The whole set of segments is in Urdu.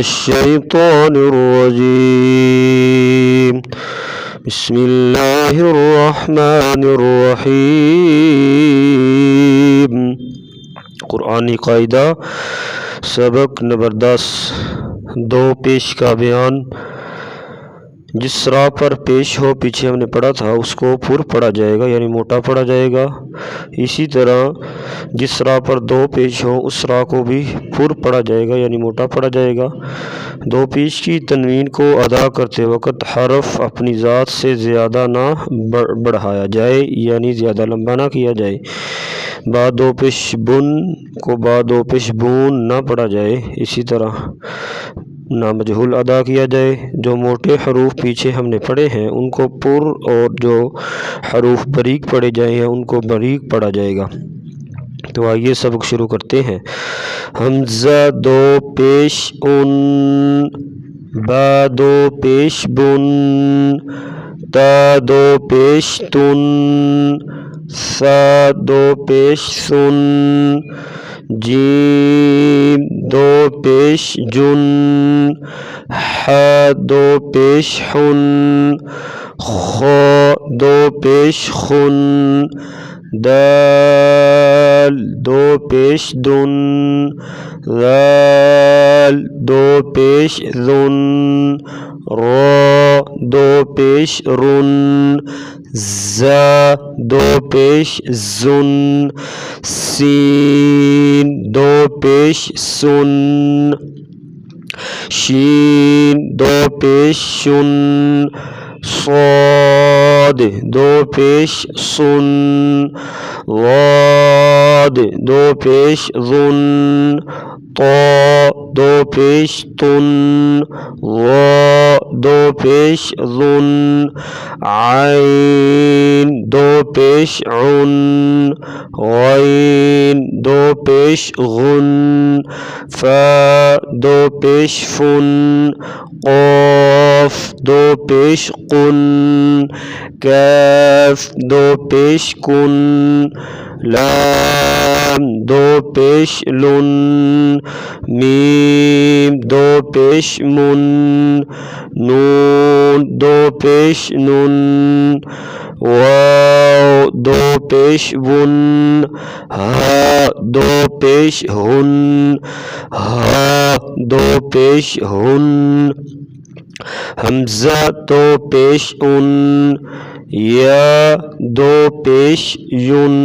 الشيطان الرجيم بسم الله الرحمن الرحیم۔ قرآنی قاعدہ سبق نمبر 10 دو پیش کا بیان۔ جس راہ پر پیش ہو، پیچھے ہم نے پڑھا تھا، اس کو پر پڑھا جائے گا یعنی موٹا پڑھا جائے گا۔ اسی طرح جس راہ پر دو پیش ہو اس راہ کو بھی پر پڑھا جائے گا یعنی موٹا پڑھا جائے گا۔ دو پیش کی تنوین کو ادا کرتے وقت حرف اپنی ذات سے زیادہ نہ بڑھایا جائے یعنی زیادہ لمبا نہ کیا جائے۔ با دو پیش بن کو با دو پیش بون نہ پڑھا جائے، اسی طرح نامجہول ادا کیا جائے۔ جو موٹے حروف پیچھے ہم نے پڑھے ہیں ان کو پر اور جو حروف باریک پڑھے جائے ہیں ان کو باریک پڑھا جائے گا۔ تو آئیے سبق شروع کرتے ہیں۔ حمزہ دو پیش ان، با دو پیش بن، تا دو پیش تن، سا دو پیش سن، جیم دو پیش جن، ح دو پیش حن، خا دو پیش خن، دال دو پیش دن، ذال دو پیش ذن، را دو پیش رن، زا دو پیش زن، سین دو پیش سن، شین دو پیش شن، صاد دو پیش سن، ضاد دو پیش ظن، طا دو پیش تن، ظا دو پیش ظن، عین دو پیش عن، غین دو پیش غن، فا دو پیش فن، قاف دو پیش قن، کاف دو پیش کن، لام دو پیش لن، میم دو پیش من، نون دو پیش نن، واو دو پیش ون، ہا دو پیش ہن، ہا دو پیش ہن، حمزہ دو پیش ان، یا دو پیش یون۔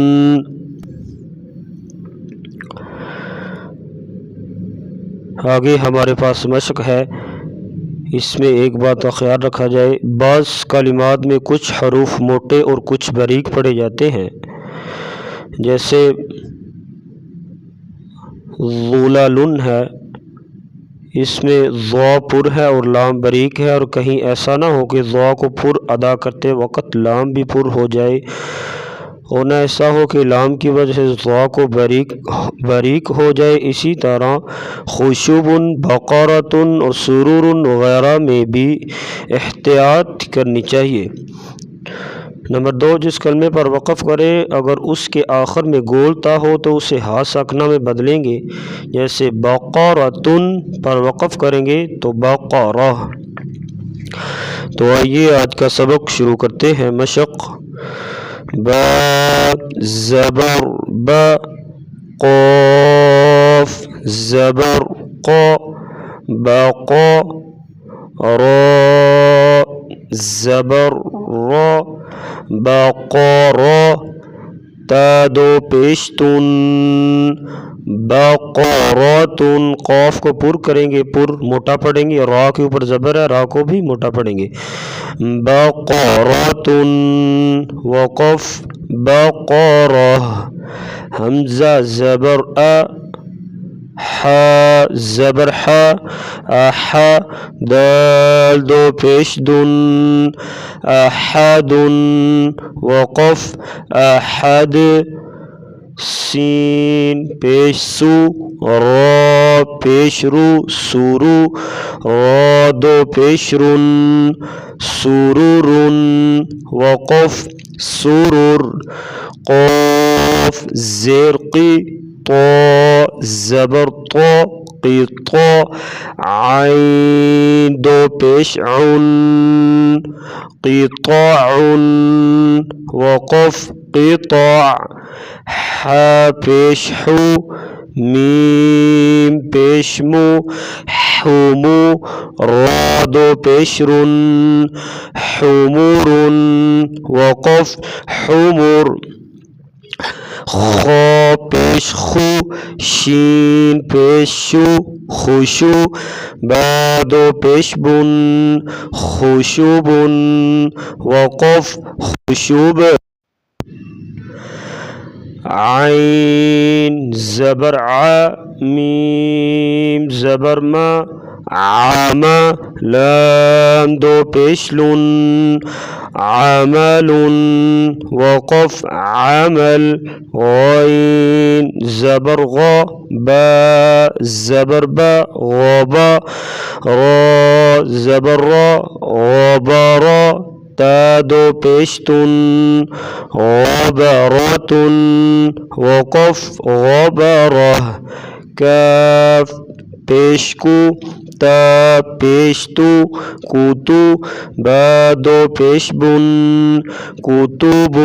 آگے ہمارے پاس مشق ہے، اس میں ایک بات کا خیال رکھا جائے، بعض کلمات میں کچھ حروف موٹے اور کچھ باریک پڑھے جاتے ہیں، جیسے ظلالن ہے، اس میں ضا پر ہے اور لام باریک ہے، اور کہیں ایسا نہ ہو کہ ضا کو پر ادا کرتے وقت لام بھی پر ہو جائے، اور نہ ایسا ہو کہ لام کی وجہ سے ضا کو باریک ہو جائے۔ اسی طرح خشوبن، بقرۃن اور سرورن وغیرہ میں بھی احتیاط کرنی چاہیے۔ نمبر 2، جس کلمے پر وقف کرے اگر اس کے آخر میں گول تا ہو تو اسے ہا ساکنہ میں بدلیں گے، جیسے بقرۃن پر وقف کریں گے تو بقرہ۔ تو آئیے آج کا سبق شروع کرتے ہیں۔ مشق: با زبر با، قاف زبر قا، بقا، را زبر را، بقرا، تا دو پیش تن، بقراتن، قاف کو پر کریں گے، پر موٹا پڑھیں گے، را کے اوپر زبر ہے، را کو بھی موٹا پڑھیں گے، بقراتن، وقف بقرہ، حمزہ زبر ا، ح زبر ح، اح، دال دو پیش دن، احد، وقف احد، سین پیش سو، را پیش رو، سورو، را دو پیش رن، سرورن، وقف سرور، قاف زیر قی، طا زبر طا، قطع عین دو پیش عن قطاع وقف قطاع ح پیش حو میم پیش مو حمو را دو پیش رن حمور وقف حمر خا پیش خو شین پیش شو خوشو با دو پیش بن خوشوب وقف خوشوب عین زبر ع میم زبر ما عام لام دو پیش لن عمل وقف عمل غین زبر غا با زبر با غبا را زبر را غبارا تا دو پیشتن غبرة وقف غبرة کاف پیشکو تا پیشتو کوتو با دو پیش بن کتب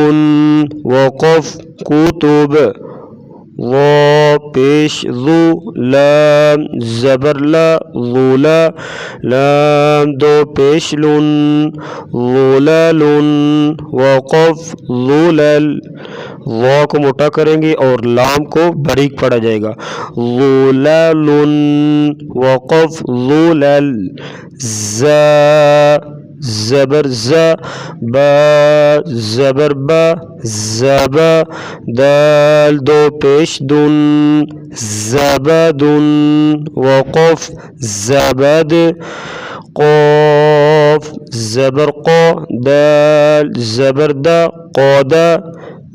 وقف کتب ضا پیش ذو لام زبر لا ظلا لام دو پیش لن ظلل وقف ظلل ضا کو موٹا کریں گے اور لام کو باریک پڑھا جائے گا ظلل وقف ظلل زا زبر زا با زبر با زبا دال دو پیش دن زبد وقف زبد قاف زبر قا دال زبر دا قادا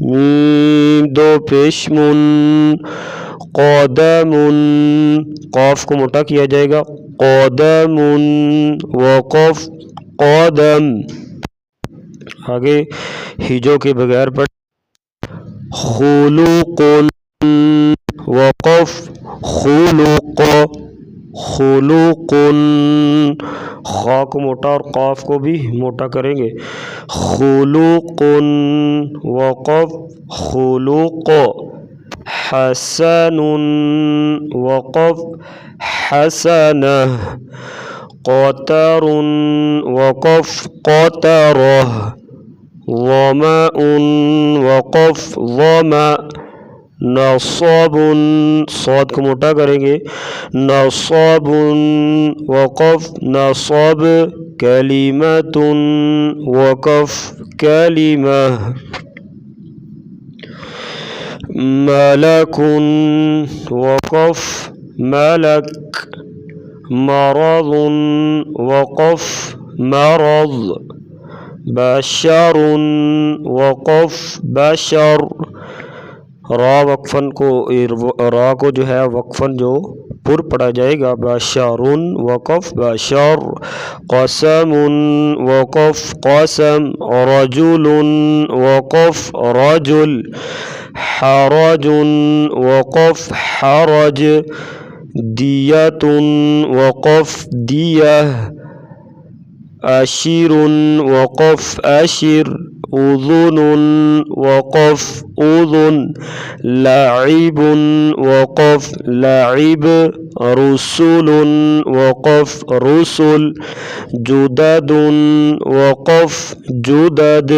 میم دو پیش من قادم قاف کو موٹا کیا جائے گا قادم وقف قادم آگے ہجو کے بغیر پڑھ خلوق وقف خلوق خلوق خا کو موٹا اور قاف کو بھی موٹا کریں گے خلوق وقف خلوق حسن وقف حسنہ قطر وقف قطرة ظمأ وقف ظمأ نصب صاد کو موٹا کریں گے نصب وقف نصب کلمۃ وقف کلمہ ملک وقف ملک مرض وقف مرض بشر وقف بشر را وقفن کو را کو جو ہے وقفن جو پر پڑھا جائے گا بشر وقف بشر قسم وقف قسم رجل وقف رجل حرج وقف حرج دیت وقف دیہ اشیر وقف اشر اذن وقف اذن لعب وقف لعب رسل وقف رسل جدد وقف جدد